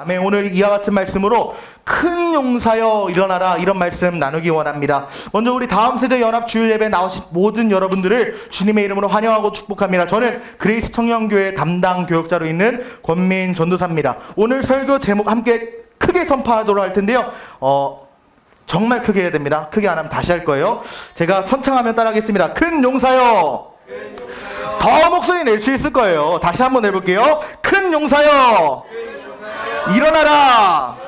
아멘. 오늘 이와 같은 말씀으로 큰 용사여 일어나라, 이런 말씀 나누기 원합니다. 먼저 우리 다음 세대 연합 주일 예배 나오신 모든 여러분들을 주님의 이름으로 환영하고 축복합니다. 저는 그레이스 청년교회 담당 교역자로 있는 권민 전도사입니다. 오늘 설교 제목 함께 크게 선포하도록 할 텐데요. 정말 크게 해야 됩니다. 크게 안 하면 다시 할 거예요. 제가 선창하면 따라하겠습니다. 큰 용사여. 더 목소리 낼 수 있을 거예요. 다시 한번 해볼게요. 큰 용사여. 일어나라.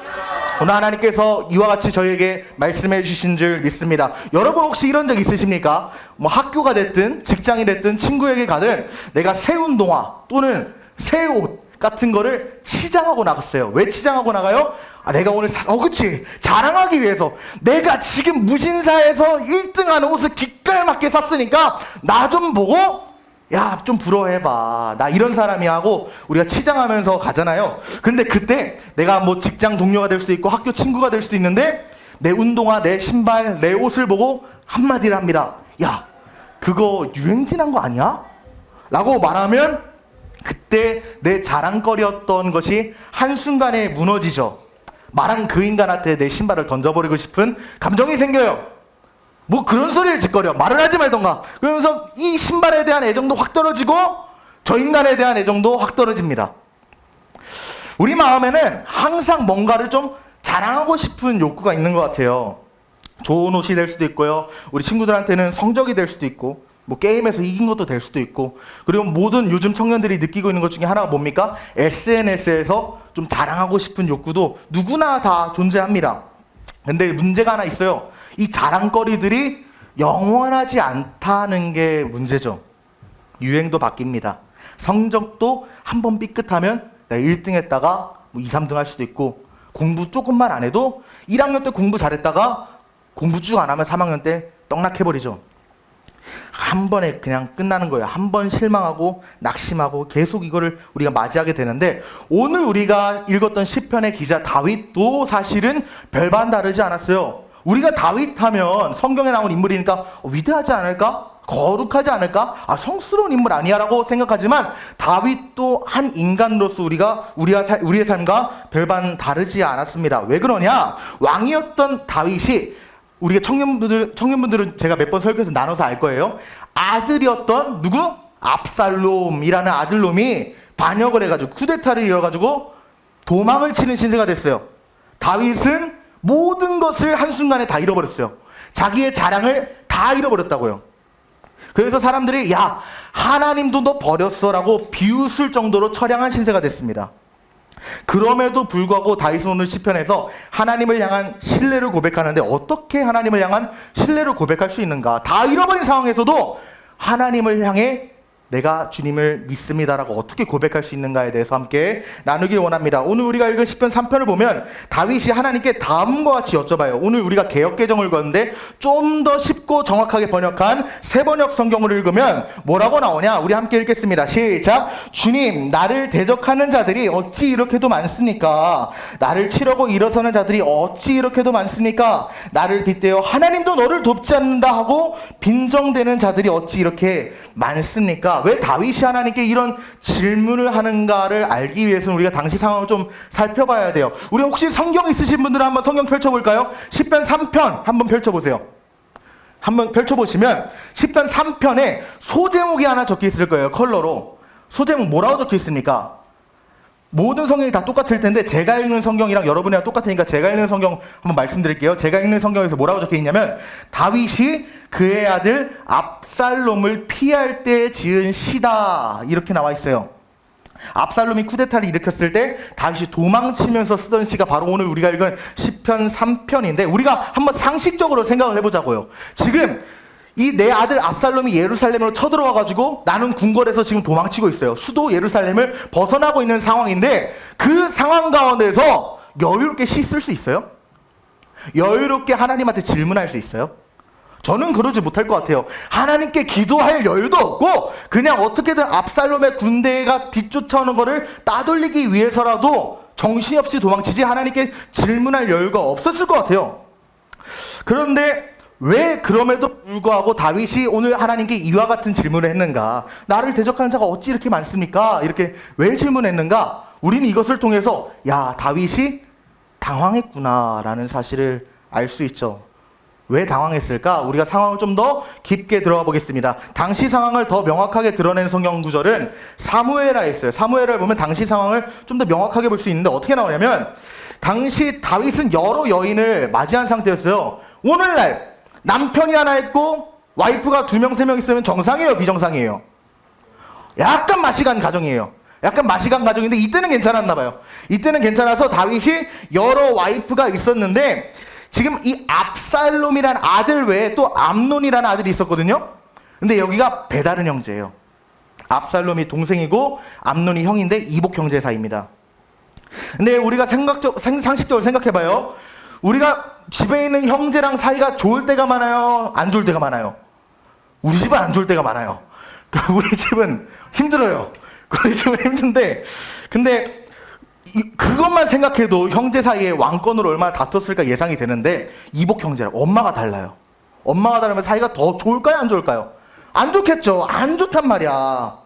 오늘 하나님께서 이와 같이 저희에게 말씀해 주신 줄 믿습니다. 여러분 혹시 이런 적 있으십니까? 뭐 학교가 됐든 직장이 됐든 친구에게 가든 내가 새 운동화 또는 새 옷 같은 거를 치장하고 나갔어요. 왜 치장하고 나가요? 내가 오늘 그치, 자랑하기 위해서 내가 지금 무신사에서 1등하는 옷을 기깔맞게 샀으니까 나 좀 보고 야, 좀 부러워해봐. 나 이런 사람이야 하고 우리가 치장하면서 가잖아요. 근데 그때 내가 뭐 직장 동료가 될 수도 있고 학교 친구가 될 수도 있는데 내 운동화, 내 신발, 내 옷을 보고 한마디를 합니다. 야, 그거 유행진한 거 아니야? 라고 말하면 그때 내 자랑거리였던 것이 한순간에 무너지죠. 말한 그 인간한테 내 신발을 던져버리고 싶은 감정이 생겨요. 뭐 그런 소리를 짓거려. 말을 하지 말던가. 그러면서 이 신발에 대한 애정도 확 떨어지고 저 인간에 대한 애정도 확 떨어집니다. 우리 마음에는 항상 뭔가를 좀 자랑하고 싶은 욕구가 있는 것 같아요. 좋은 옷이 될 수도 있고요. 우리 친구들한테는 성적이 될 수도 있고 뭐 게임에서 이긴 것도 될 수도 있고, 그리고 모든 요즘 청년들이 느끼고 있는 것 중에 하나가 뭡니까? SNS에서 좀 자랑하고 싶은 욕구도 누구나 다 존재합니다. 근데 문제가 하나 있어요. 이 자랑거리들이 영원하지 않다는 게 문제죠. 유행도 바뀝니다. 성적도 한번 삐끗하면 내가 1등 했다가 뭐 2, 3등 할 수도 있고, 공부 조금만 안 해도 1학년 때 공부 잘했다가 공부 쭉 안 하면 3학년 때 떡락해버리죠. 한 번에 그냥 끝나는 거예요. 한 번 실망하고 낙심하고 계속 이거를 우리가 맞이하게 되는데, 오늘 우리가 읽었던 시편의 기자 다윗도 사실은 별반 다르지 않았어요. 우리가 다윗 하면 성경에 나온 인물이니까 위대하지 않을까? 거룩하지 않을까? 성스러운 인물 아니야? 라고 생각하지만 다윗도 한 인간으로서 우리의 삶과 별반 다르지 않았습니다. 왜 그러냐? 왕이었던 다윗이, 우리가 청년분들은 제가 몇 번 설교해서 나눠서 알 거예요. 아들이었던 누구? 압살롬이라는 아들놈이 반역을 해가지고 쿠데타를 이뤄가지고 도망을 치는 신세가 됐어요. 다윗은 모든 것을 한순간에 다 잃어버렸어요. 자기의 자랑을 다 잃어버렸다고요. 그래서 사람들이 야, 하나님도 너 버렸어 라고 비웃을 정도로 처량한 신세가 됐습니다. 그럼에도 불구하고 다윗은 오늘 시편에서 하나님을 향한 신뢰를 고백하는데, 어떻게 하나님을 향한 신뢰를 고백할 수 있는가? 다 잃어버린 상황에서도 하나님을 향해 내가 주님을 믿습니다라고 어떻게 고백할 수 있는가에 대해서 함께 나누길 원합니다. 오늘 우리가 읽은 시편 3편을 보면 다윗이 하나님께 다음과 같이 여쭤봐요. 오늘 우리가 개역개정을 읽었는데 좀 더 쉽고 정확하게 번역한 새번역 성경을 읽으면 뭐라고 나오냐? 우리 함께 읽겠습니다. 시작. 주님, 나를 대적하는 자들이 어찌 이렇게도 많습니까? 나를 치려고 일어서는 자들이 어찌 이렇게도 많습니까? 나를 빗대어 하나님도 너를 돕지 않는다 하고 빈정대는 자들이 어찌 이렇게 많습니까? 왜 다윗이 하나님께 이런 질문을 하는가를 알기 위해서는 우리가 당시 상황을 좀 살펴봐야 돼요. 우리 혹시 성경 있으신 분들은 한번 성경 펼쳐볼까요? 시편 3편 한번 펼쳐보세요. 한번 펼쳐보시면 시편 3편에 소제목이 하나 적혀 있을 거예요. 컬러로. 소제목 뭐라고 적혀 있습니까? 모든 성경이 다 똑같을 텐데 제가 읽는 성경이랑 여러분이랑 똑같으니까 제가 읽는 성경 한번 말씀드릴게요. 제가 읽는 성경에서 뭐라고 적혀 있냐면, 다윗이 그의 아들 압살롬을 피할 때 지은 시다, 이렇게 나와 있어요. 압살롬이 쿠데타를 일으켰을 때 다윗이 도망치면서 쓰던 시가 바로 오늘 우리가 읽은 시편 3편인데, 우리가 한번 상식적으로 생각을 해보자고요. 지금 이 내 아들 압살롬이 예루살렘으로 쳐들어와가지고 나는 궁궐에서 지금 도망치고 있어요. 수도 예루살렘을 벗어나고 있는 상황인데, 그 상황 가운데서 여유롭게 시 쓸 수 있어요? 여유롭게 하나님한테 질문할 수 있어요? 저는 그러지 못할 것 같아요. 하나님께 기도할 여유도 없고 그냥 어떻게든 압살롬의 군대가 뒤쫓아오는 거를 따돌리기 위해서라도 정신없이 도망치지 하나님께 질문할 여유가 없었을 것 같아요. 그런데 왜 그럼에도 불구하고 다윗이 오늘 하나님께 이와 같은 질문을 했는가? 나를 대적하는 자가 어찌 이렇게 많습니까? 이렇게 왜 질문했는가? 우리는 이것을 통해서 야, 다윗이 당황했구나라는 사실을 알 수 있죠. 왜 당황했을까? 우리가 상황을 좀 더 깊게 들어가 보겠습니다. 당시 상황을 더 명확하게 드러내는 성경 구절은 사무엘하에 있어요. 사무엘을 보면 당시 상황을 좀 더 명확하게 볼 수 있는데 어떻게 나오냐면 당시 다윗은 여러 여인을 맞이한 상태였어요. 오늘날 남편이 하나 있고 와이프가 2명, 3명 있으면 정상이에요? 비정상이에요? 약간 맛이 간 가정이에요. 약간 맛이 간 가정인데 이때는 괜찮았나 봐요. 이때는 괜찮아서 다윗이 여러 와이프가 있었는데 지금 이 압살롬이라는 아들 외에 또 암논이라는 아들이 있었거든요. 근데 여기가 배다른 형제예요. 압살롬이 동생이고 암논이 형인데 이복 형제 사이입니다. 근데 우리가 상식적으로 생각해봐요. 우리가 집에 있는 형제랑 사이가 좋을 때가 많아요? 안 좋을 때가 많아요? 우리 집은 안 좋을 때가 많아요. 우리 집은 힘들어요. 우리 집은 힘든데, 근데 그것만 생각해도 형제 사이에 왕권으로 얼마나 다퉜을까 예상이 되는데 이복 형제라고 엄마가 달라요. 엄마가 다르면 사이가 더 좋을까요? 안 좋을까요? 안 좋겠죠. 안 좋단 말이야.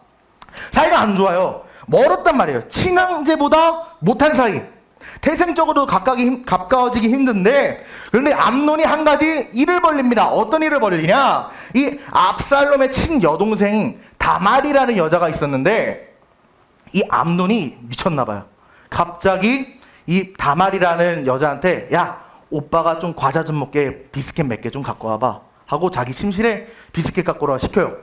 사이가 안 좋아요. 멀었단 말이에요. 친형제보다 못한 사이. 태생적으로 가까워지기 힘든데 그런데 암논이 한 가지 일을 벌립니다. 어떤 일을 벌이냐? 이 압살롬의 친여동생 다말이라는 여자가 있었는데 이 암논이 미쳤나 봐요. 갑자기 이 다말이라는 여자한테 야, 오빠가 좀 과자 좀 먹게 비스켓 몇 개 좀 갖고 와봐 하고 자기 침실에 비스켓 갖고 오라 시켜요.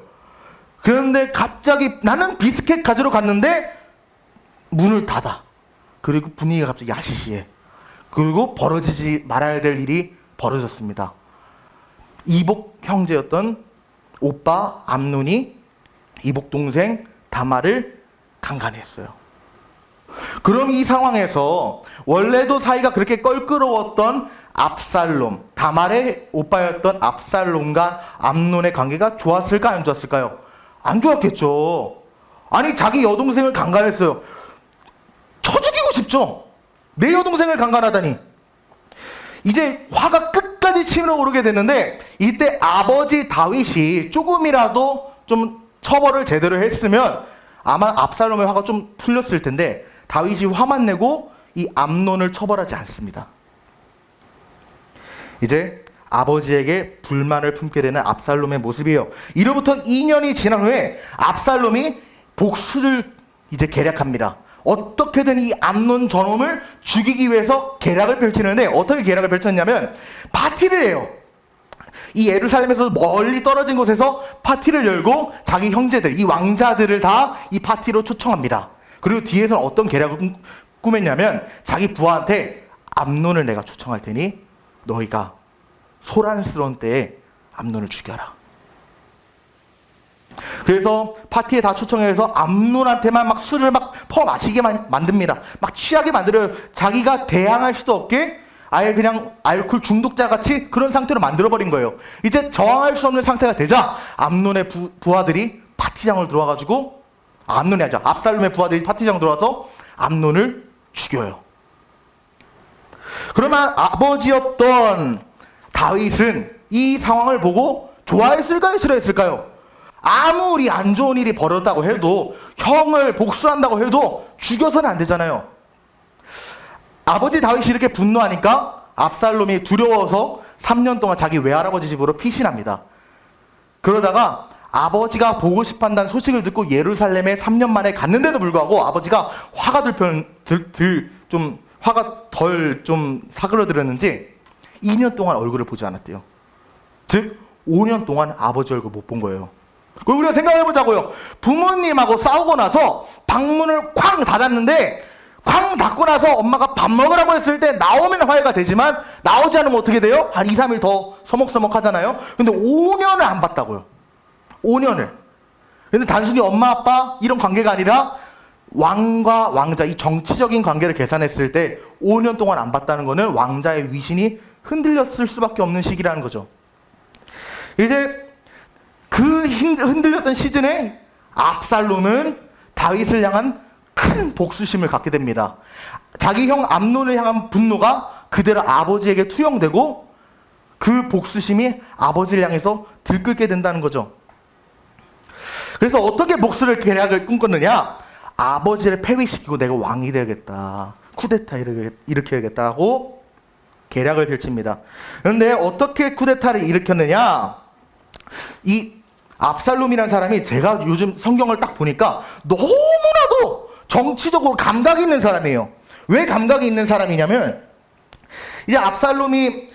그런데 갑자기 나는 비스켓 가지러 갔는데 문을 닫아. 그리고 분위기가 갑자기 야시시해. 그리고 벌어지지 말아야 될 일이 벌어졌습니다. 이복 형제였던 오빠 암논이 이복 동생 다말을 강간했어요. 그럼 이 상황에서 원래도 사이가 그렇게 껄끄러웠던 압살롬, 다말의 오빠였던 압살롬과 암논의 관계가 좋았을까 안 좋았을까요? 안 좋았겠죠. 아니 자기 여동생을 강간했어요. 쳐 죽이고 싶죠. 내 여동생을 강간하다니. 이제 화가 끝까지 치밀어 오르게 됐는데 이때 아버지 다윗이 조금이라도 좀 처벌을 제대로 했으면 아마 압살롬의 화가 좀 풀렸을 텐데 다윗이 화만 내고 이 암논을 처벌하지 않습니다. 이제 아버지에게 불만을 품게 되는 압살롬의 모습이에요. 이로부터 2년이 지난 후에 압살롬이 복수를 이제 계략합니다. 어떻게든 이 암논 저놈을 죽이기 위해서 계략을 펼치는데 어떻게 계략을 펼쳤냐면 파티를 해요. 이 예루살렘에서 멀리 떨어진 곳에서 파티를 열고 자기 형제들, 이 왕자들을 다 이 파티로 초청합니다. 그리고 뒤에서는 어떤 계략을 꾸몄냐면 자기 부하한테 암논을 내가 초청할 테니 너희가 소란스러운 때에 암논을 죽여라. 그래서 파티에 다 초청해서 암논한테만 막 술을 막 퍼마시게 만듭니다. 막 취하게 만들어요. 자기가 대항할 수도 없게 아예 그냥 알코올 중독자 같이 그런 상태로 만들어버린 거예요. 이제 저항할 수 없는 상태가 되자 암논의 부하들이 파티장을 들어와가지고 암논이 아니죠. 압살롬의 부하들이 파티장 들어와서 암논을 죽여요. 그러면 아버지였던 다윗은 이 상황을 보고 좋아했을까요? 싫어했을까요? 아무리 안 좋은 일이 벌어졌다고 해도 형을 복수한다고 해도 죽여서는 안 되잖아요. 아버지 다윗이 이렇게 분노하니까 압살롬이 두려워서 3년 동안 자기 외할아버지 집으로 피신합니다. 그러다가 아버지가 보고 싶어한다는 소식을 듣고 예루살렘에 3년 만에 갔는데도 불구하고 아버지가 화가 좀 사그러들었는지 2년 동안 얼굴을 보지 않았대요. 즉 5년 동안 아버지 얼굴 못 본 거예요. 그럼 우리가 생각해보자고요. 부모님하고 싸우고 나서 방문을 쾅 닫았는데 쾅 닫고 나서 엄마가 밥 먹으라고 했을 때 나오면 화해가 되지만 나오지 않으면 어떻게 돼요? 한 2, 3일 더 서먹서먹 하잖아요. 근데 5년을 안 봤다고요. 5년을. 근데 단순히 엄마 아빠 이런 관계가 아니라 왕과 왕자, 이 정치적인 관계를 계산했을 때 5년 동안 안 봤다는 거는 왕자의 위신이 흔들렸을 수밖에 없는 시기라는 거죠. 이제 그 흔들렸던 시즌에 압살롬은 다윗을 향한 큰 복수심을 갖게 됩니다. 자기 형 암논을 향한 분노가 그대로 아버지에게 투영되고 그 복수심이 아버지를 향해서 들끓게 된다는 거죠. 그래서 어떻게 복수를 계략을 꿈꿨느냐? 아버지를 폐위시키고 내가 왕이 되야겠다. 쿠데타 일으켜야겠다고 계략을 펼칩니다. 그런데 어떻게 쿠데타를 일으켰느냐? 이 압살롬이라는 사람이 제가 요즘 성경을 딱 보니까 너무나도 정치적으로 감각이 있는 사람이에요. 왜 감각이 있는 사람이냐면 이제 압살롬이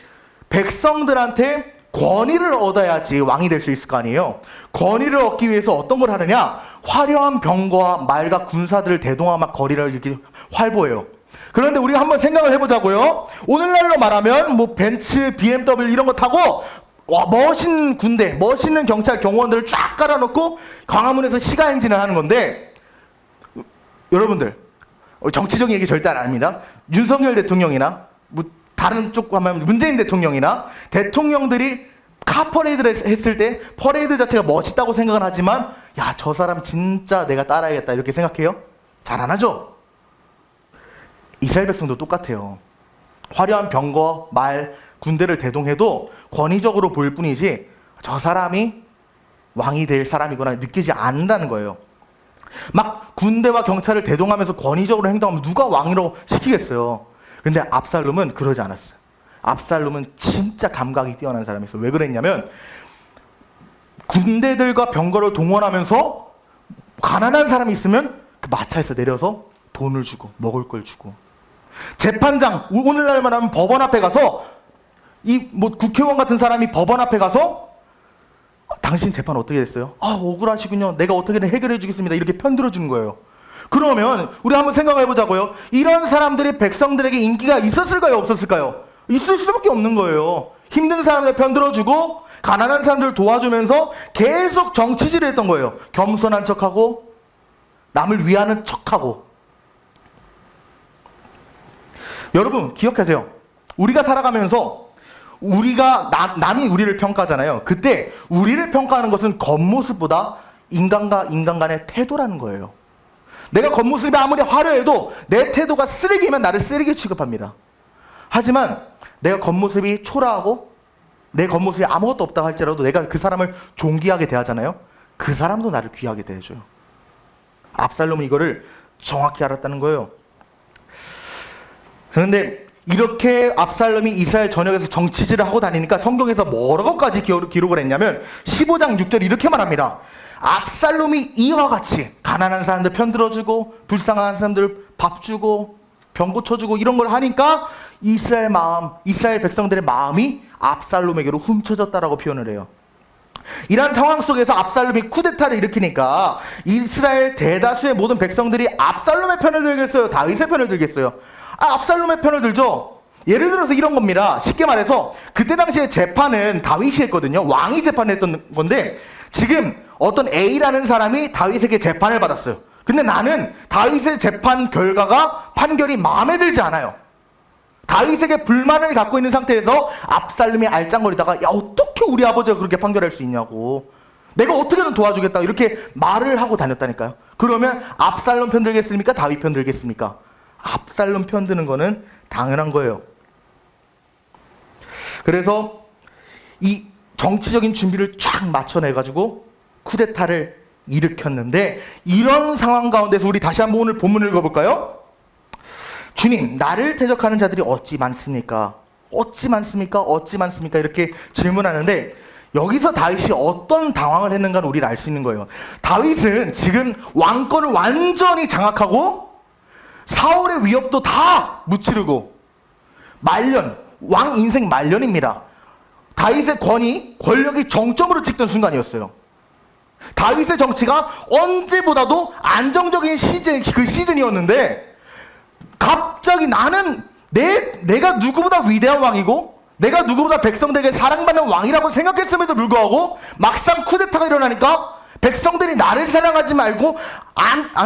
백성들한테 권위를 얻어야지 왕이 될 수 있을 거 아니에요. 권위를 얻기 위해서 어떤 걸 하느냐? 화려한 병거와 말과 군사들을 대동하며 거리를 이렇게 활보해요. 그런데 우리가 한번 생각을 해보자고요. 오늘날로 말하면 뭐 벤츠, BMW 이런 거 타고 멋있는 군대, 멋있는 경찰 경호원들을 쫙 깔아놓고 광화문에서 시가행진을 하는 건데, 여러분들 정치적인 얘기 절대 안 합니다. 윤석열 대통령이나 뭐 다른 쪽 하면 문재인 대통령이나 대통령들이 카퍼레이드를 했을 때 퍼레이드 자체가 멋있다고 생각은 하지만 야, 저 사람 진짜 내가 따라야겠다 이렇게 생각해요? 잘 안 하죠? 이스라엘 백성도 똑같아요. 화려한 병거, 말, 군대를 대동해도 권위적으로 보일 뿐이지 저 사람이 왕이 될 사람이구나 느끼지 않는다는 거예요. 막 군대와 경찰을 대동하면서 권위적으로 행동하면 누가 왕으로 시키겠어요. 근데 압살롬은 그러지 않았어요. 압살롬은 진짜 감각이 뛰어난 사람이었어요. 왜 그랬냐면 군대들과 병거를 동원하면서 가난한 사람이 있으면 그 마차에서 내려서 돈을 주고 먹을 걸 주고, 재판장, 오늘날 말하면 법원 앞에 가서 이 뭐 국회의원 같은 사람이 법원 앞에 가서 당신 재판 어떻게 됐어요? 아, 억울하시군요. 내가 어떻게든 해결해 주겠습니다. 이렇게 편들어 주는 거예요. 그러면 우리 한번 생각해 보자고요. 이런 사람들이 백성들에게 인기가 있었을까요? 없었을까요? 있을 수밖에 없는 거예요. 힘든 사람들 편들어 주고 가난한 사람들 도와주면서 계속 정치질을 했던 거예요. 겸손한 척하고 남을 위하는 척하고. 여러분 기억하세요. 우리가 살아가면서 우리가 남이 우리를 평가하잖아요. 그때 우리를 평가하는 것은 겉모습보다 인간과 인간 간의 태도라는 거예요. 내가 겉모습이 아무리 화려해도 내 태도가 쓰레기면 나를 쓰레기 취급합니다. 하지만 내가 겉모습이 초라하고 내 겉모습이 아무것도 없다고 할지라도 내가 그 사람을 존귀하게 대하잖아요. 그 사람도 나를 귀하게 대해줘요. 압살롬은 이거를 정확히 알았다는 거예요. 그런데 이렇게 압살롬이 이스라엘 전역에서 정치질을 하고 다니니까 성경에서 뭐라고까지 기록을 했냐면 15장 6절 이렇게 말합니다. 압살롬이 이와 같이 가난한 사람들 편들어주고 불쌍한 사람들 밥 주고 병 고쳐주고 이런 걸 하니까 이스라엘 백성들의 마음이 압살롬에게로 훔쳐졌다라고 표현을 해요. 이런 상황 속에서 압살롬이 쿠데타를 일으키니까 이스라엘 대다수의 모든 백성들이 압살롬의 편을 들겠어요? 다윗의 편을 들겠어요? 압살롬의 편을 들죠. 예를 들어서 이런 겁니다. 쉽게 말해서 그때 당시에 재판은 다윗이 했거든요. 왕이 재판을 했던 건데 지금 어떤 A라는 사람이 다윗에게 재판을 받았어요. 근데 나는 다윗의 재판 결과가 판결이 마음에 들지 않아요. 다윗에게 불만을 갖고 있는 상태에서 압살롬이 알짱거리다가 야, 어떻게 우리 아버지가 그렇게 판결할 수 있냐고, 내가 어떻게든 도와주겠다 이렇게 말을 하고 다녔다니까요. 그러면 압살롬 편 들겠습니까? 다윗 편 들겠습니까? 압살롬 편 드는 거는 당연한 거예요. 그래서 이 정치적인 준비를 쫙 맞춰내가지고 쿠데타를 일으켰는데, 이런 상황 가운데서 우리 다시 한번 오늘 본문을 읽어볼까요? 주님, 나를 대적하는 자들이 어찌 많습니까? 어찌 많습니까? 어찌 많습니까? 이렇게 질문하는데 여기서 다윗이 어떤 당황을 했는가를 우리는 알 수 있는 거예요. 다윗은 지금 왕권을 완전히 장악하고 사울의 위협도 다 무찌르고 말년, 왕 인생 말년입니다. 다윗의 권력이 정점으로 찍던 순간이었어요. 다윗의 정치가 언제보다도 안정적인 시즌이었는데 갑자기 나는 내가 누구보다 위대한 왕이고 내가 누구보다 백성들에게 사랑받는 왕이라고 생각했음에도 불구하고 막상 쿠데타가 일어나니까 백성들이 나를 사랑하지 말고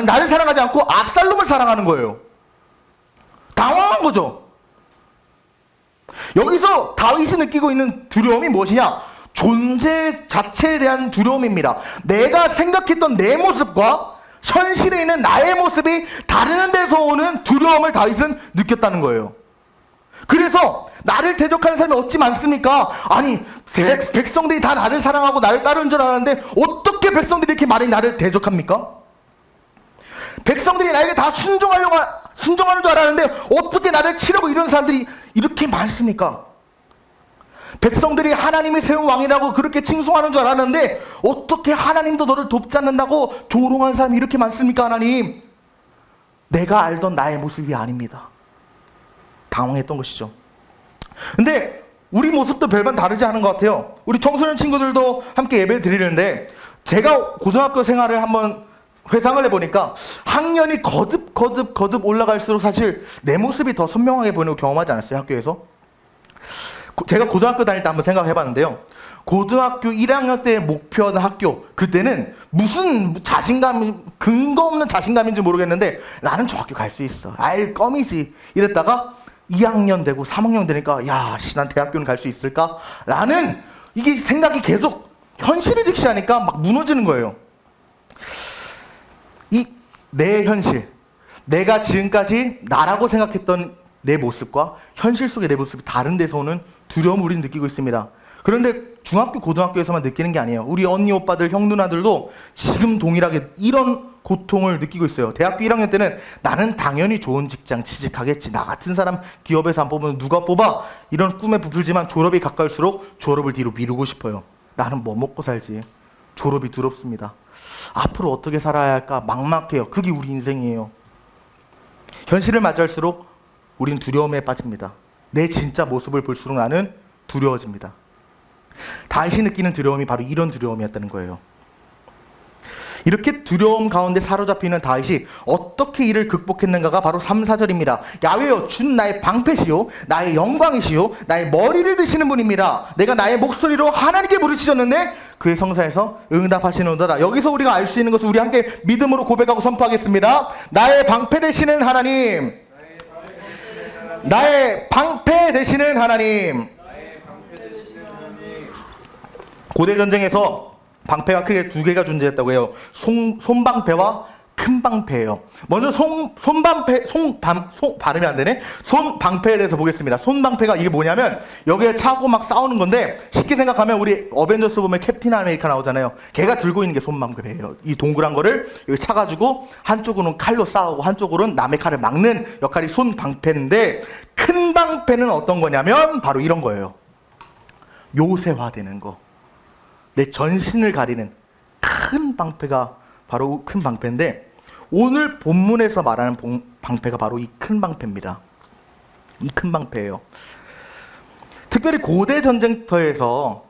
나를 사랑하지 않고 압살롬을 사랑하는 거예요. 당황한 거죠. 여기서 다윗이 느끼고 있는 두려움이 무엇이냐? 존재 자체에 대한 두려움입니다. 내가 생각했던 내 모습과 현실에 있는 나의 모습이 다른 데서 오는 두려움을 다윗은 느꼈다는 거예요. 그래서 나를 대적하는 사람이 어찌 많습니까? 아니, 백성들이 다 나를 사랑하고 나를 따르는 줄 알았는데 어떻게 백성들이 이렇게 많이 나를 대적합니까? 백성들이 나에게 다 순종하는 줄 알았는데 어떻게 나를 치려고 이런 사람들이 이렇게 많습니까? 백성들이 하나님이 세운 왕이라고 그렇게 칭송하는 줄 알았는데 어떻게 하나님도 너를 돕지 않는다고 조롱하는 사람이 이렇게 많습니까? 하나님, 내가 알던 나의 모습이 아닙니다. 당황했던 것이죠. 근데 우리 모습도 별반 다르지 않은 것 같아요. 우리 청소년 친구들도 함께 예배 드리는데 제가 고등학교 생활을 한번 회상을 해보니까 학년이 거듭 올라갈수록 사실 내 모습이 더 선명하게 보이는 거 경험하지 않았어요? 학교에서? 제가 고등학교 다닐 때 한번 생각해봤는데요. 고등학교 1학년 때 목표하던 학교, 그때는 무슨 자신감, 근거 없는 자신감인지 모르겠는데 나는 저 학교 갈 수 있어. 아이 껌이지. 이랬다가 2학년 되고 3학년 되니까 야, 난 대학교는 갈 수 있을까? 라는 이게 생각이 계속 현실을 직시하니까 막 무너지는 거예요. 이 내 현실, 내가 지금까지 나라고 생각했던 내 모습과 현실 속의 내 모습이 다른 데서 오는 두려움을 우리는 느끼고 있습니다. 그런데 중학교, 고등학교에서만 느끼는 게 아니에요. 우리 언니, 오빠들, 형, 누나들도 지금 동일하게 이런 고통을 느끼고 있어요. 대학교 1학년 때는 나는 당연히 좋은 직장 취직하겠지. 나 같은 사람 기업에서 안 뽑으면 누가 뽑아? 이런 꿈에 부풀지만 졸업이 가까울수록 졸업을 뒤로 미루고 싶어요. 나는 뭐 먹고 살지? 졸업이 두렵습니다. 앞으로 어떻게 살아야 할까 막막해요. 그게 우리 인생이에요. 현실을 맞이할수록 우린 두려움에 빠집니다. 내 진짜 모습을 볼수록 나는 두려워집니다. 다윗이 느끼는 두려움이 바로 이런 두려움이었다는 거예요. 이렇게 두려움 가운데 사로잡히는 다윗이 어떻게 이를 극복했는가가 바로 3, 4절입니다. 야훼여, 주는 나의 방패시요 나의 영광이시요 나의 머리를 드시는 분입니다. 내가 나의 목소리로 하나님께 부르짖었는데 그의 성사에서 응답하시는도다. 여기서 우리가 알 수 있는 것은 우리 함께 믿음으로 고백하고 선포하겠습니다. 나의 방패 되시는 하나님, 나의 방패 되시는 하나님. 고대 전쟁에서 방패가 크게 두 개가 존재했다고 해요. 손방패와 큰 방패예요. 먼저 발음이 안 되네. 손방패에 대해서 보겠습니다. 손방패가 이게 뭐냐면 여기에 차고 막 싸우는 건데 쉽게 생각하면 우리 어벤져스 보면 캡틴 아메리카 나오잖아요. 걔가 들고 있는 게 손방패예요. 이 동그란 거를 여기 차가지고 한쪽으로는 칼로 싸우고 한쪽으로는 남의 칼을 막는 역할이 손방패인데 큰 방패는 어떤 거냐면 바로 이런 거예요. 요새화되는 거. 내 전신을 가리는 큰 방패가 바로 큰 방패인데 오늘 본문에서 말하는 방패가 바로 이 큰 방패입니다. 이 큰 방패예요. 특별히 고대 전쟁터에서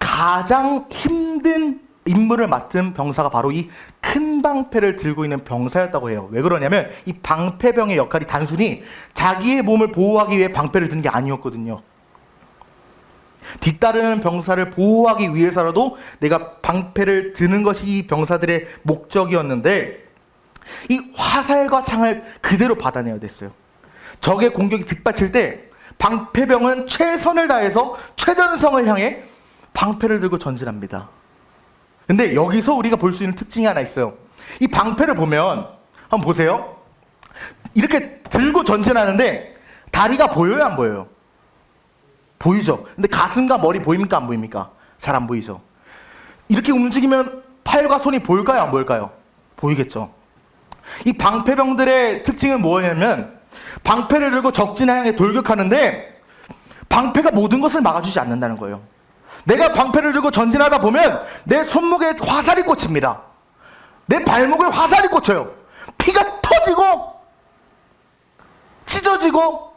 가장 힘든 임무를 맡은 병사가 바로 이 큰 방패를 들고 있는 병사였다고 해요. 왜 그러냐면 이 방패병의 역할이 단순히 자기의 몸을 보호하기 위해 방패를 드는 게 아니었거든요. 뒤따르는 병사를 보호하기 위해서라도 내가 방패를 드는 것이 이 병사들의 목적이었는데 이 화살과 창을 그대로 받아내야 됐어요. 적의 공격이 빗받칠 때 방패병은 최선을 다해서 최전성을 향해 방패를 들고 전진합니다. 근데 여기서 우리가 볼 수 있는 특징이 하나 있어요. 이 방패를 보면 한번 보세요. 이렇게 들고 전진하는데 다리가 보여요, 안 보여요? 보이죠? 근데 가슴과 머리 보입니까? 안 보입니까? 잘 안 보이죠? 이렇게 움직이면 팔과 손이 보일까요? 안 보일까요? 보이겠죠? 이 방패병들의 특징은 뭐냐면 방패를 들고 적진을 향해 돌격하는데 방패가 모든 것을 막아주지 않는다는 거예요. 내가 방패를 들고 전진하다 보면 내 손목에 화살이 꽂힙니다. 내 발목에 화살이 꽂혀요. 피가 터지고 찢어지고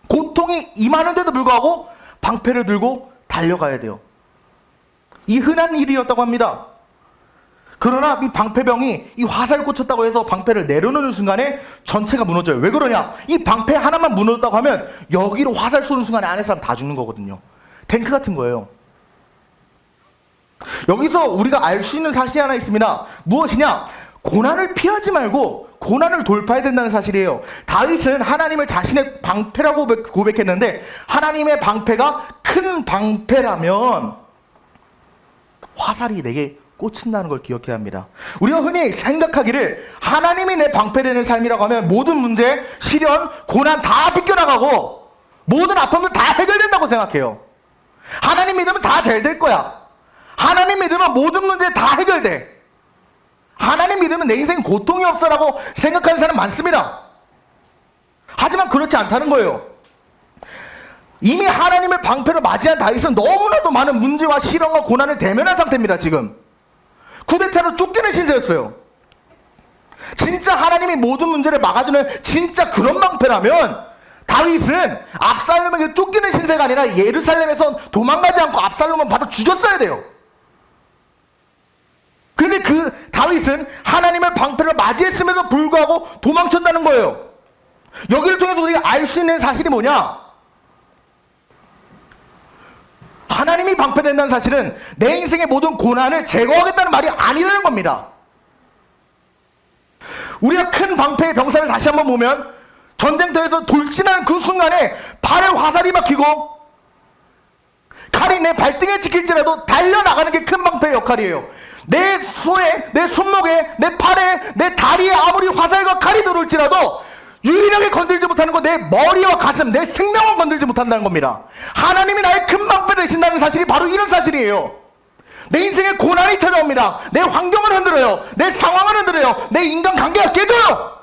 고통이 임하는데도 불구하고 방패를 들고 달려가야 돼요. 이 흔한 일이었다고 합니다. 그러나 이 방패병이 이 화살을 꽂혔다고 해서 방패를 내려놓는 순간에 전체가 무너져요. 왜 그러냐? 이 방패 하나만 무너졌다고 하면 여기로 화살 쏘는 순간에 안에 사람 다 죽는 거거든요. 탱크 같은 거예요. 여기서 우리가 알 수 있는 사실이 하나 있습니다. 무엇이냐? 고난을 피하지 말고 고난을 돌파해야 된다는 사실이에요. 다윗은 하나님을 자신의 방패라고 고백했는데 하나님의 방패가 큰 방패라면 화살이 내게 꽂힌다는 걸 기억해야 합니다. 우리가 흔히 생각하기를 하나님이 내 방패되는 삶이라고 하면 모든 문제, 시련, 고난 다 비껴나가고 모든 아픔은 다 해결된다고 생각해요. 하나님 믿으면 다 잘 될 거야. 하나님 믿으면 모든 문제 다 해결돼. 하나님 믿으면 내 인생 고통이 없어라고 생각하는 사람 많습니다. 하지만 그렇지 않다는 거예요. 이미 하나님의 방패로 맞이한 다윗은 너무나도 많은 문제와 시련과 고난을 대면한 상태입니다. 지금 쿠데타로 쫓기는 신세였어요. 진짜 하나님이 모든 문제를 막아주는 진짜 그런 방패라면 다윗은 압살롬에게 쫓기는 신세가 아니라 예루살렘에서 도망가지 않고 압살롬은 바로 죽였어야 돼요. 그런데 그 다윗은 하나님의 방패를 맞이했음에도 불구하고 도망쳤다는 거예요. 여기를 통해서 우리가 알 수 있는 사실이 뭐냐? 하나님이 방패된다는 사실은 내 인생의 모든 고난을 제거하겠다는 말이 아니라는 겁니다. 우리가 큰 방패의 병사를 다시 한번 보면 전쟁터에서 돌진하는 그 순간에 발에 화살이 박히고 칼이 내 발등에 찍힐지라도 달려나가는 게 큰 방패의 역할이에요. 내 손에, 내 손목에, 내 팔에, 내 다리에 아무리 화살과 칼이 들어올지라도 유일하게 건들지 못하는 건 내 머리와 가슴, 내 생명을 건들지 못한다는 겁니다. 하나님이 나의 큰 방패 되신다는 사실이 바로 이런 사실이에요. 내 인생에 고난이 찾아옵니다. 내 환경을 흔들어요. 내 상황을 흔들어요. 내 인간관계가 깨져요.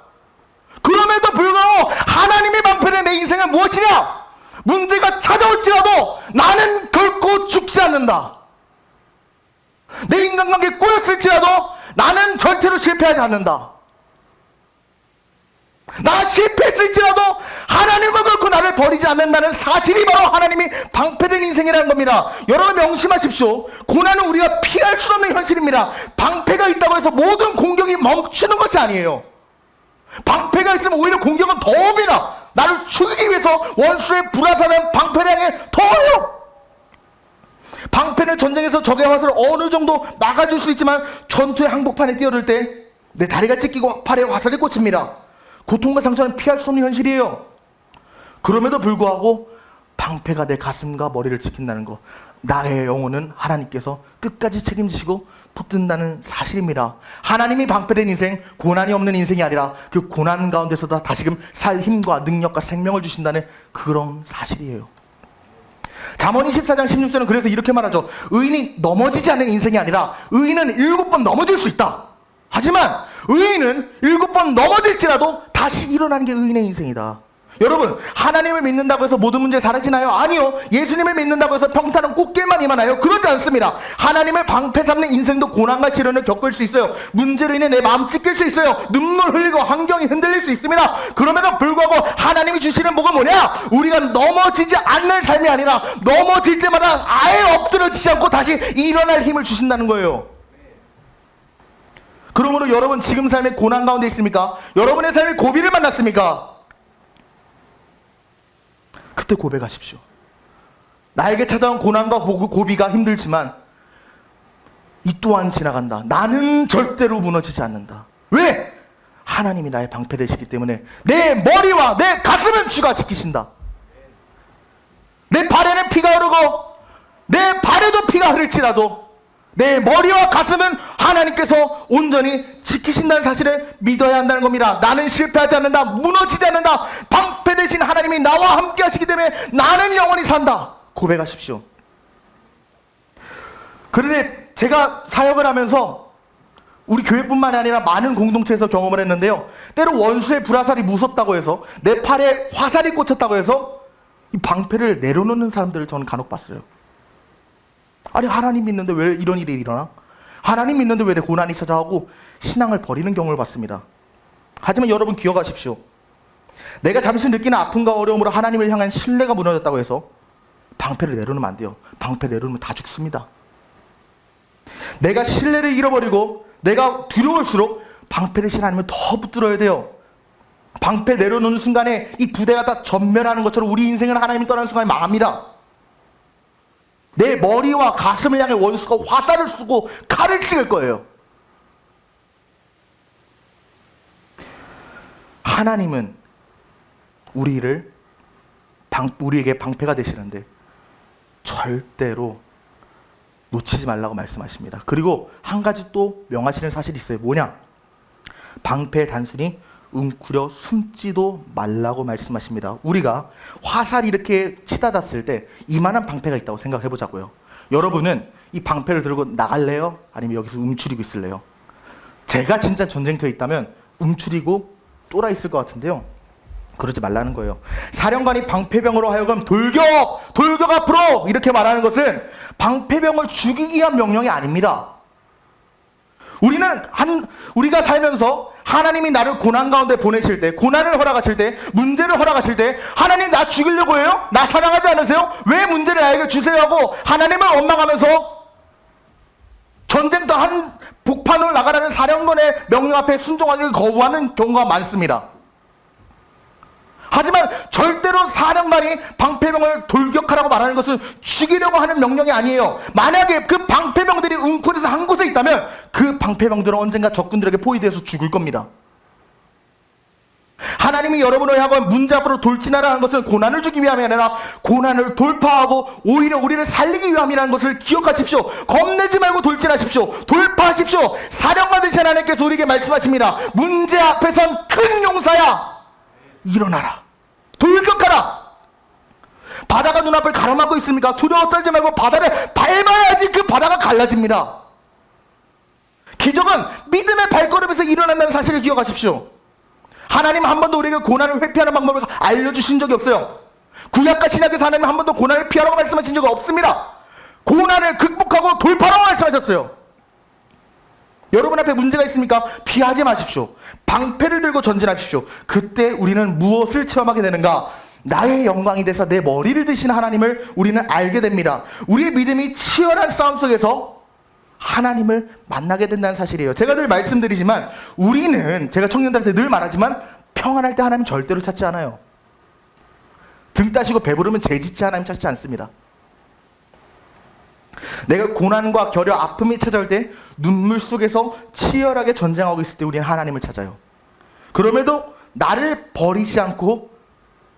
그럼에도 불구하고 하나님의 방패는 내 인생은 무엇이냐? 문제가 찾아올지라도 나는 결코 죽지 않는다. 내 인간관계 꼬였을지라도 나는 절대로 실패하지 않는다. 나 실패했을지라도 하나님은 결코 나를 버리지 않는다는 사실이 바로 하나님이 방패된 인생이라는 겁니다. 여러분 명심하십시오. 고난은 우리가 피할 수 없는 현실입니다. 방패가 있다고 해서 모든 공격이 멈추는 것이 아니에요. 방패가 있으면 오히려 공격은 더 옵니다. 나를 죽이기 위해서 원수의 불화살은 방패를 향해 더 와요. 방패는 전쟁에서 적의 화살을 어느 정도 막아줄 수 있지만 전투의 항복판에 뛰어들 때 내 다리가 찢기고 팔에 화살이 꽂힙니다. 고통과 상처는 피할 수 없는 현실이에요. 그럼에도 불구하고 방패가 내 가슴과 머리를 지킨다는 것, 나의 영혼은 하나님께서 끝까지 책임지시고 붙든다는 사실입니다. 하나님이 방패된 인생, 고난이 없는 인생이 아니라 그 고난 가운데서도 다시금 살 힘과 능력과 생명을 주신다는 그런 사실이에요. 잠언 24장 16절은 그래서 이렇게 말하죠. 의인이 넘어지지 않는 인생이 아니라 의인은 7번 넘어질 수 있다. 하지만 의인은 7번 넘어질지라도 다시 일어나는 게 의인의 인생이다. 여러분, 하나님을 믿는다고 해서 모든 문제 사라지나요? 아니요. 예수님을 믿는다고 해서 평탄한 꽃길만 임하나요? 그렇지 않습니다. 하나님을 방패 삼는 인생도 고난과 시련을 겪을 수 있어요. 문제로 인해 내 마음 찢길 수 있어요. 눈물 흘리고 환경이 흔들릴 수 있습니다. 그럼에도 불구하고 하나님이 주시는 복은 뭐냐? 우리가 넘어지지 않는 삶이 아니라 넘어질 때마다 아예 엎드려지지 않고 다시 일어날 힘을 주신다는 거예요. 그러므로 여러분 지금 삶의 고난 가운데 있습니까? 여러분의 삶이 고비를 만났습니까? 그때 고백하십시오. 나에게 찾아온 고난과 고비가 힘들지만 이 또한 지나간다. 나는 절대로 무너지지 않는다. 왜? 하나님이 나의 방패 되시기 때문에 내 머리와 내 가슴은 주가 지키신다. 내 발에는 피가 흐르고 내 발에도 피가 흐를지라도 내 머리와 가슴은 하나님께서 온전히 지키신다는 사실을 믿어야 한다는 겁니다. 나는 실패하지 않는다. 무너지지 않는다. 방패 되신 하나님이 나와 함께 하시기 때문에 나는 영원히 산다. 고백하십시오. 그런데 제가 사역을 하면서 우리 교회뿐만이 아니라 많은 공동체에서 경험을 했는데요. 때로 원수의 불화살이 무섭다고 해서 내 팔에 화살이 꽂혔다고 해서 이 방패를 내려놓는 사람들을 저는 간혹 봤어요. 아니 하나님 믿는데 왜 이런 일이 일어나? 하나님 믿는데 왜 내 고난이 찾아오고 신앙을 버리는 경우를 봤습니다. 하지만 여러분 기억하십시오. 내가 잠시 느끼는 아픔과 어려움으로 하나님을 향한 신뢰가 무너졌다고 해서 방패를 내려놓으면 안 돼요. 방패 내려놓으면 다 죽습니다. 내가 신뢰를 잃어버리고 내가 두려울수록 방패 대신 하나님을 더 붙들어야 돼요. 방패 내려놓는 순간에 이 부대가 다 전멸하는 것처럼 우리 인생은 하나님이 떠나는 순간에 망합니다. 내 머리와 가슴을 향해 원수가 화살을 쏘고 칼을 찍을 거예요. 하나님은 우리에게 방패가 되시는데 절대로 놓치지 말라고 말씀하십니다. 그리고 한 가지 또 명하시는 사실이 있어요. 뭐냐? 방패 단순히 웅크려 숨지도 말라고 말씀하십니다. 우리가 화살이 이렇게 치닫았을 때 이만한 방패가 있다고 생각해 보자고요. 여러분은 이 방패를 들고 나갈래요? 아니면 여기서 움츠리고 있을래요? 제가 진짜 전쟁터에 있다면 움츠리고 쫄아 있을 것 같은데요. 그러지 말라는 거예요. 사령관이 방패병으로 하여금 돌격! 돌격 앞으로! 이렇게 말하는 것은 방패병을 죽이기 위한 명령이 아닙니다. 우리가 살면서 하나님이 나를 고난 가운데 보내실 때, 고난을 허락하실 때, 문제를 허락하실 때, 하나님 나 죽이려고 해요? 나 사랑하지 않으세요? 왜 문제를 나에게 주세요? 하고 하나님을 원망하면서 전쟁터 한 복판으로 나가라는 사령관의 명령 앞에 순종하기 거부하는 경우가 많습니다. 하지만 절대로 사령관이 방패병을 돌격하라고 말하는 것은 죽이려고 하는 명령이 아니에요. 만약에 그 방패병들이 웅크려서 한 곳에 있다면 그 방패병들은 언젠가 적군들에게 포위돼서 죽을 겁니다. 하나님이 여러분을 향한 문제 앞으로 돌진하라 하는 것은 고난을 주기 위함이 아니라 고난을 돌파하고 오히려 우리를 살리기 위함이라는 것을 기억하십시오. 겁내지 말고 돌진하십시오. 돌파하십시오. 사령관 되신 하나님께서 우리에게 말씀하십니다. 문제 앞에선 큰 용사야, 일어나라. 돌격하라. 바다가 눈앞을 가로막고 있습니까? 두려워 떨지 말고 바다를 밟아야지 그 바다가 갈라집니다. 기적은 믿음의 발걸음에서 일어난다는 사실을 기억하십시오. 하나님은 한 번도 우리에게 고난을 회피하는 방법을 알려주신 적이 없어요. 구약과 신약에서 하나님은 한 번도 고난을 피하라고 말씀하신 적이 없습니다. 고난을 극복하고 돌파라고 말씀하셨어요. 여러분 앞에 문제가 있습니까? 피하지 마십시오. 방패를 들고 전진하십시오. 그때 우리는 무엇을 체험하게 되는가? 나의 영광이 돼서 내 머리를 드신 하나님을 우리는 알게 됩니다. 우리의 믿음이 치열한 싸움 속에서 하나님을 만나게 된다는 사실이에요. 제가 늘 말씀드리지만 제가 청년들한테 늘 말하지만 평안할 때 하나님 절대로 찾지 않아요. 등 따시고 배부르면 죄짓지 하나님 찾지 않습니다. 내가 고난과 결여, 아픔이 찾아올 때 눈물 속에서 치열하게 전쟁하고 있을 때 우리는 하나님을 찾아요. 그럼에도 나를 버리지 않고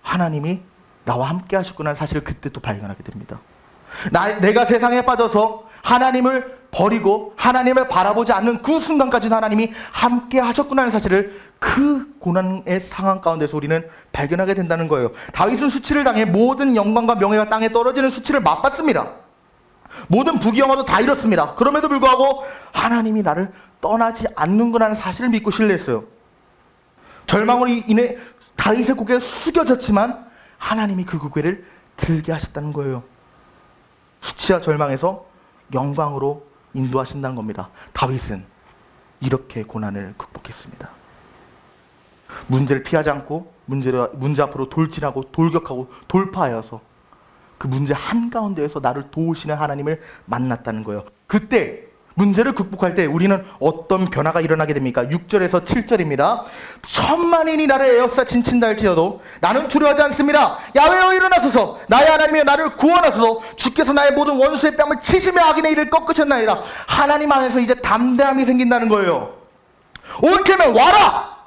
하나님이 나와 함께 하셨구나 사실을 그때 또 발견하게 됩니다. 내가 세상에 빠져서 하나님을 버리고 하나님을 바라보지 않는 그 순간까지도 하나님이 함께 하셨구나는 사실을 그 고난의 상황 가운데서 우리는 발견하게 된다는 거예요. 다윗은 수치를 당해 모든 영광과 명예가 땅에 떨어지는 수치를 맛봤습니다. 모든 부귀영화도 다 잃었습니다. 그럼에도 불구하고 하나님이 나를 떠나지 않는구나는 사실을 믿고 신뢰했어요. 절망으로 인해 다윗의 고개가 숙여졌지만 하나님이 그 고개를 들게 하셨다는 거예요. 수치와 절망에서 영광으로 인도하신다는 겁니다. 다윗은 이렇게 고난을 극복했습니다. 문제를 피하지 않고 문제 앞으로 돌진하고 돌격하고 돌파하여서 그 문제 한가운데에서 나를 도우시는 하나님을 만났다는 거예요. 그때 문제를 극복할 때 우리는 어떤 변화가 일어나게 됩니까? 6절에서 7절입니다. 천만인이 나를 에워싸 진친다 할지어도 나는 두려워하지 않습니다. 야훼여 일어나소서. 나의 하나님이여 나를 구원하소서. 주께서 나의 모든 원수의 뺨을 치시며 악인의 일을 꺾으셨나이다. 하나님 안에서 이제 담대함이 생긴다는 거예요. 옳게면 와라.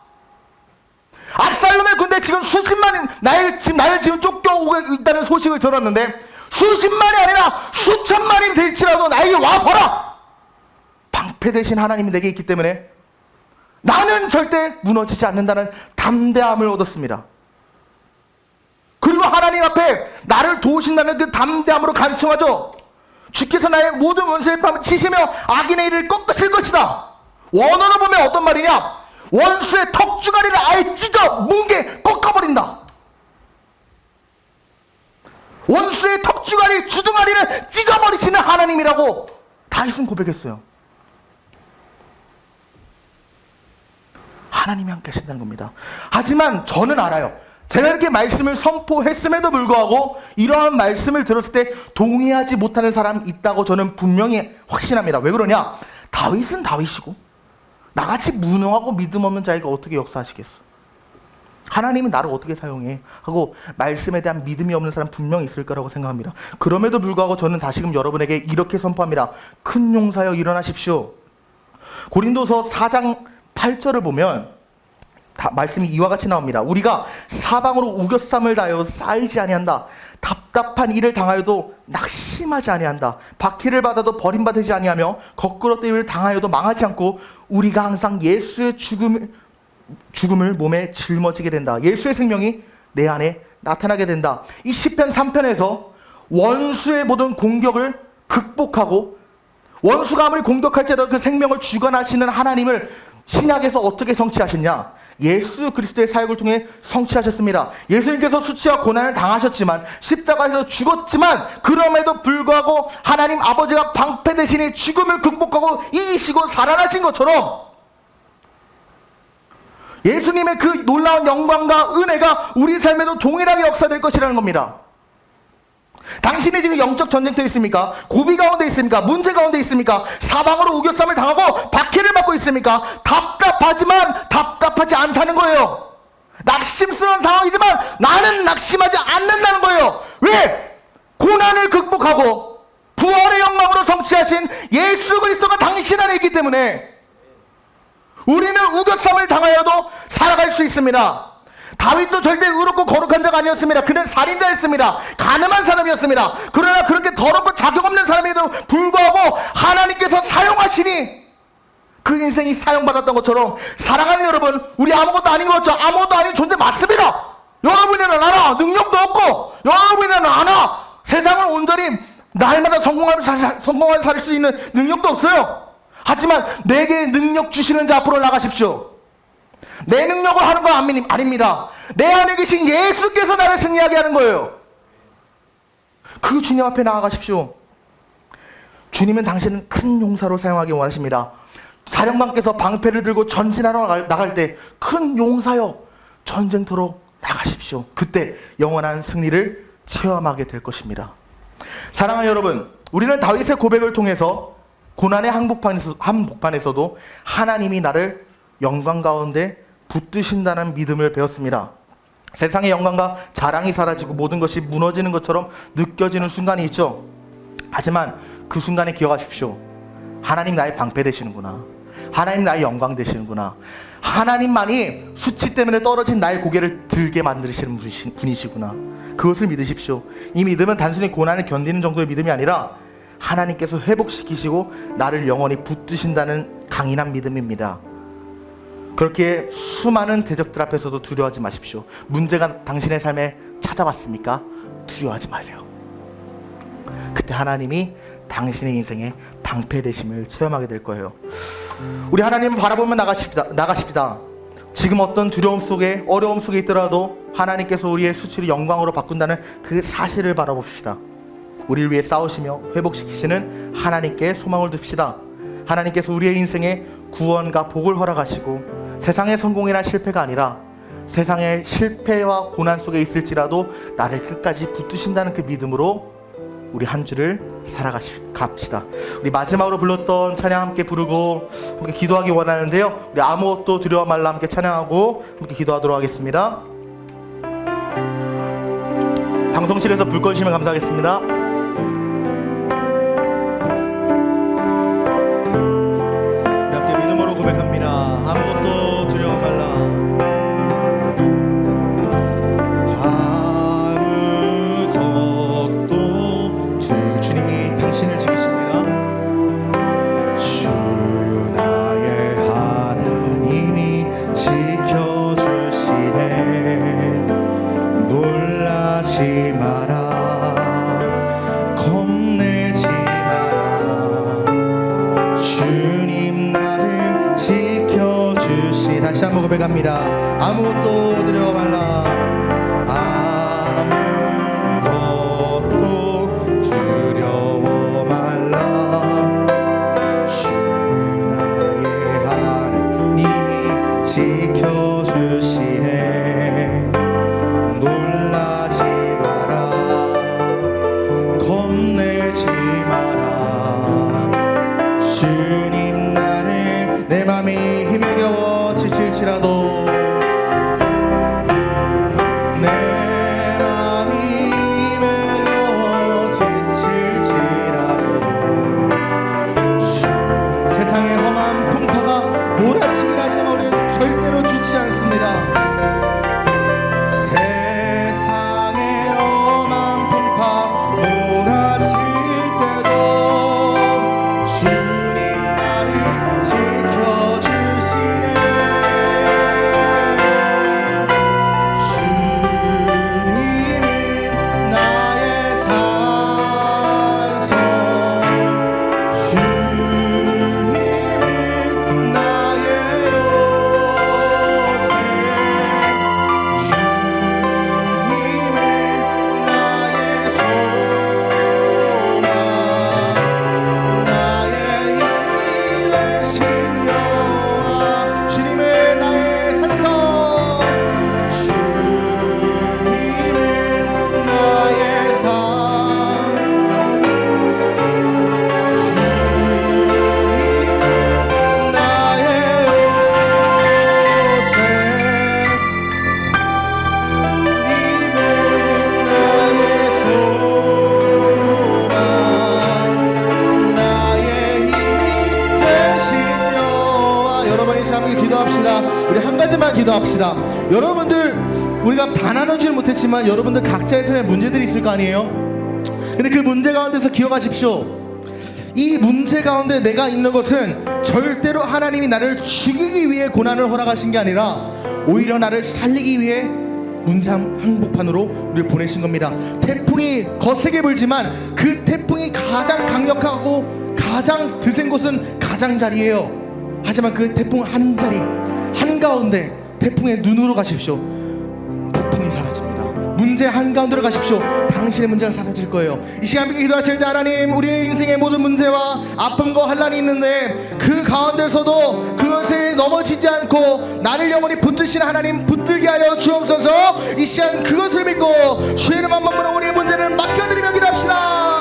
압살롬의 군대 지금 수십만이 나를 지금 쫓겨오고 있다는 소식을 들었는데 수십만이 아니라 수천만이 될지라도 나에게 와봐라. 방패 대신 하나님이 내게 있기 때문에 나는 절대 무너지지 않는다는 담대함을 얻었습니다. 그리고 하나님 앞에 나를 도우신다는 그 담대함으로 간청하죠. 주께서 나의 모든 원수의 뺨을 치시며 악인의 일을 꺾으실 것이다. 원어로 보면 어떤 말이냐? 원수의 턱주가리를 아예 찢어 뭉개 꺾어버린다. 원수의 턱주가리 주둥아리를 찢어버리시는 하나님이라고 다윗은 고백했어요. 하나님이 함께 하신다는 겁니다. 하지만 저는 알아요. 제가 이렇게 말씀을 선포했음에도 불구하고 이러한 말씀을 들었을 때 동의하지 못하는 사람이 있다고 저는 분명히 확신합니다. 왜 그러냐? 다윗은 다윗이고 나같이 무능하고 믿음 없는 자에게 어떻게 역사하시겠어? 하나님이 나를 어떻게 사용해? 하고 말씀에 대한 믿음이 없는 사람 분명히 있을 거라고 생각합니다. 그럼에도 불구하고 저는 다시금 여러분에게 이렇게 선포합니다. 큰 용사여 일어나십시오. 고린도서 4장 8절을 보면 말씀이 이와 같이 나옵니다. 우리가 사방으로 우겨쌈을 다하여 쌓이지 아니한다. 답답한 일을 당하여도 낙심하지 아니한다. 박해를 받아도 버림받지 아니하며 거꾸로 때를 당하여도 망하지 않고 우리가 항상 예수의 죽음을 몸에 짊어지게 된다. 예수의 생명이 내 안에 나타나게 된다. 이 시편 3편에서 원수의 모든 공격을 극복하고 원수가 아무리 공격할지라도 그 생명을 주관하시는 하나님을 신약에서 어떻게 성취하셨냐? 예수 그리스도의 사역을 통해 성취하셨습니다. 예수님께서 수치와 고난을 당하셨지만, 십자가에서 죽었지만, 그럼에도 불구하고 하나님 아버지가 방패되시니 죽음을 극복하고 이기시고 살아나신 것처럼, 예수님의 그 놀라운 영광과 은혜가 우리 삶에도 동일하게 역사될 것이라는 겁니다. 당신이 지금 영적 전쟁터에 있습니까? 고비 가운데 있습니까? 문제 가운데 있습니까? 사방으로 우겨쌈을 당하고 박해를 받고 있습니까? 답답하지만 답답하지 않다는 거예요. 낙심스러운 상황이지만 나는 낙심하지 않는다는 거예요. 왜? 고난을 극복하고 부활의 영광으로 성취하신 예수 그리스도가 당신 안에 있기 때문에 우리는 우겨쌈을 당하여도 살아갈 수 있습니다. 다윗도 절대 의롭고 거룩한 자가 아니었습니다. 그는 살인자였습니다. 가늠한 사람이었습니다. 그러나 그렇게 더럽고 자격 없는 사람에도 불구하고 하나님께서 사용하시니 그 인생이 사용받았던 것처럼, 사랑하는 여러분, 우리 아무것도 아닌 것 같죠? 아무것도 아닌 존재 맞습니다. 여러분이는 알아. 능력도 없고 여러분이는 알아. 세상을 온전히 날마다 성공하며 살 수 있는 능력도 없어요. 하지만 내게 능력 주시는 자 앞으로 나가십시오. 내 능력을 하는 거 아닙니다. 내 안에 계신 예수께서 나를 승리하게 하는 거예요. 그 주님 앞에 나아가십시오. 주님은 당신은 큰 용사로 사용하기 원하십니다. 사령관께서 방패를 들고 전진하러 나갈 때 큰 용사여 전쟁터로 나가십시오. 그때 영원한 승리를 체험하게 될 것입니다. 사랑하는 여러분, 우리는 다윗의 고백을 통해서 고난의 한복판에서도 하나님이 나를 영광 가운데 붙드신다는 믿음을 배웠습니다. 세상의 영광과 자랑이 사라지고 모든 것이 무너지는 것처럼 느껴지는 순간이 있죠. 하지만 그 순간에 기억하십시오. 하나님 나의 방패 되시는구나. 하나님 나의 영광 되시는구나. 하나님만이 수치 때문에 떨어진 나의 고개를 들게 만드시는 분이시구나. 그것을 믿으십시오. 이 믿음은 단순히 고난을 견디는 정도의 믿음이 아니라 하나님께서 회복시키시고 나를 영원히 붙드신다는 강인한 믿음입니다. 그렇게 수많은 대적들 앞에서도 두려워하지 마십시오. 문제가 당신의 삶에 찾아왔습니까? 두려워하지 마세요. 그때 하나님이 당신의 인생에 방패 되심을 체험하게 될 거예요. 우리 하나님을 바라보며 나가십시다. 지금 어떤 두려움 속에, 어려움 속에 있더라도 하나님께서 우리의 수치를 영광으로 바꾼다는 그 사실을 바라봅시다. 우리를 위해 싸우시며 회복시키시는 하나님께 소망을 둡시다. 하나님께서 우리의 인생에 구원과 복을 허락하시고 세상의 성공이나 실패가 아니라 세상의 실패와 고난 속에 있을지라도 나를 끝까지 붙드신다는 그 믿음으로 우리 한 주를 살아갑시다. 우리 마지막으로 불렀던 찬양 함께 부르고 함께 기도하기 원하는데요. 우리 아무것도 두려워 말라 함께 찬양하고 함께 기도하도록 하겠습니다. 방송실에서 불 꺼주시면 감사하겠습니다. 우리 함께 믿음으로 고백합니다. 아무것도 두려워 말라. 주님이 당신을 지키십니다. 주 나의 하나님이 지켜주시네. 놀라지 마라. 겁내지 마라. 주님 나를 지켜주시. 다시 한번 고백합니다. 아무것도 두려워 말라. 지켜주시네. 놀라지 마라. 겁내지 마라. 주님 나를 내 맘이 힘에 겨워 지칠지라도 가지만 기도합시다. 여러분들, 우리가 다 나누지는 못했지만 여러분들 각자의 삶에 문제들이 있을 거 아니에요? 근데 그 문제 가운데서 기억하십시오. 이 문제 가운데 내가 있는 것은 절대로 하나님이 나를 죽이기 위해 고난을 허락하신 게 아니라 오히려 나를 살리기 위해 문제 항복판으로 우리를 보내신 겁니다. 태풍이 거세게 불지만 그 태풍이 가장 강력하고 가장 드센 곳은 가장자리예요. 하지만 그 태풍 한자리 한가운데 태풍의 눈으로 가십시오. 태풍이 사라집니다. 문제 한가운데로 가십시오. 당신의 문제가 사라질 거예요. 이 시간 기도하실 때 하나님, 우리의 인생의 모든 문제와 아픔과 환난이 있는데 그 가운데서도 그것에 넘어지지 않고 나를 영원히 붙드시는 하나님 붙들게 하여 주옵소서. 이 시간 그것을 믿고 주의 이름 한 번으로 우리의 문제를 맡겨드리며 기도합시다.